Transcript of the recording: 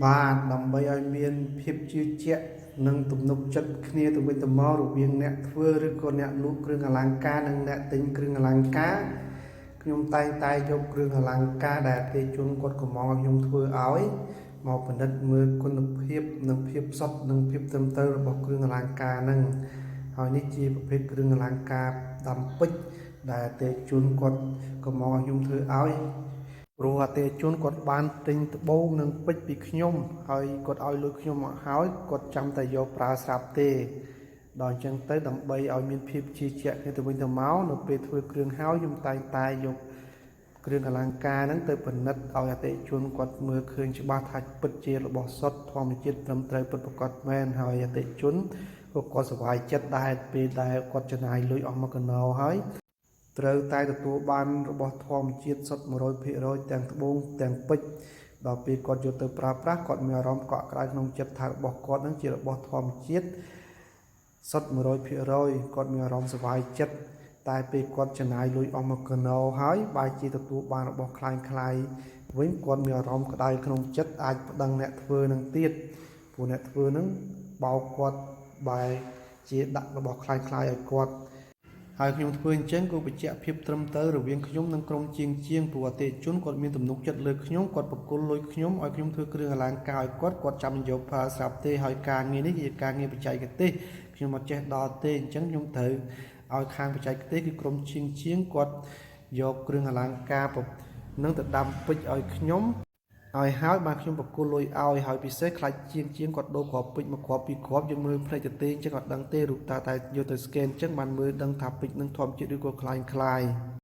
បាទដើម្បីឲ្យមានភាពជឿជាក់និងទំនុកចិត្តគ្នាទៅវិញទៅមករវាងអ្នកធ្វើឬក៏អ្នកលក់គ្រឿងអលង្ការនិងអ្នកទិញគ្រឿងអលង្ការខ្ញុំតែងតែយកគ្រឿងអលង្ការដែលអតិថិជនគាត់កំងឲ្យខ្ញុំធ្វើឲ្យមកពិនិត្យមើលគុណភាពនិងភាពសុទ្ធនិងភាពត្រឹមត្រូវរបស់គ្រឿងអលង្ការហ្នឹងហើយនេះជាប្រភេទគ្រឿងអលង្ការដាំពេជ្រដែលអតិថិជនគាត់កំងឲ្យខ្ញុំធ្វើឲ្យព្រោះអតិថិជនគាត់បានទិញត្បូងនិងពេជ្រពីខ្ញុំហើយគាត់ឲ្យលុយខ្ញុំមកហើយគាត់ចាំតែយកប្រើស្រាប់ទេដល់អញ្ចឹងទៅដើម្បីឲ្យមានភាពជឿជាក់គ្នាទៅវិញទៅមកនៅពេលធ្វើគ្រឿងហើយខ្ញុំតែងតែយកគ្រឿងអលង្ការហ្នឹងទៅពិនិត្យឲ្យអតិថិជនគាត់មើលឃើញច្បាស់ថាពិតជារបស់សុទ្ធធម្មជាតិត្រឹមត្រូវពិតប្រាកដមែនហើយអតិថិជនគាត់សប្បាយចិត្តដែរពេលដែលគាត់ចំណាយលុយអស់មួយកណោហើយត្រូវតែទទួលបានរបស់ធម្មជាតិសុទ្ធ 100% ទាំងត្បូងទាំងពេជ្រដល់ពេលគាត់យកទៅប្រើប្រាស់គាត់មានអារម្មណ៍កក់ក្ដៅក្នុងចិត្តថារបស់គាត់នឹងជារបស់ធម្មជាតិសុទ្ធ 100% គាត់មានអារម្មណ៍សប្បាយចិត្តតែពេលគាត់ចំណាយលុយអស់មួយកណោហើយបែរជាទទួលបានរបស់คล้ายៗវិញគាត់មានអារម្មណ៍ក្តៅក្នុងចិត្តអាចប្តឹងអ្នកធ្វើនឹងទៀតព្រោះអ្នកធ្វើនឹងបោកគាត់បែរជាដាក់របស់คล้ายៗឲ្យគាត់ហើយខ្ញុំធ្វើអញ្ចឹងក៏បញ្ជាក់ភាពត្រឹមត្រូវរវាងខ្ញុំនិងក្រុមជាងព្រោះអតិថិជនគាត់មានទំនុកចិត្តលើខ្ញុំគាត់បកគលលុយខ្ញុំឲ្យខ្ញុំធ្វើគ្រឿងអលង្ការឲ្យគាត់ចាំយកប្រើស្រាប់ទេហើយការងារនេះជាការងារបច្ចេកទេសខ្ញុំអត់ចេះដល់ទេអញ្ចឹងខ្ញុំត្រូវឲ្យខាងបច្ចេកទេសគឺក្រុមជាងគាត់យកគ្រឿងអលង្ការនឹងទៅដាំពេជ្រឲ្យខ្ញុំឲ្យហើយបានខ្ញុំបកគលលុយឲ្យហើយពិសេសខ្លាចជាងគាត់ដូរគ្រាប់ពេជ្រមកគ្រាប់ពីរគ្រាប់យើងមើលផ្នែកទៅទេអញ្ចឹងអត់ដឹងទេរូបតែយកទៅស្កេនអញ្ចឹងបានមើលដឹងថាពេជ្រនឹងធម្មជាតិឬក៏คล้าย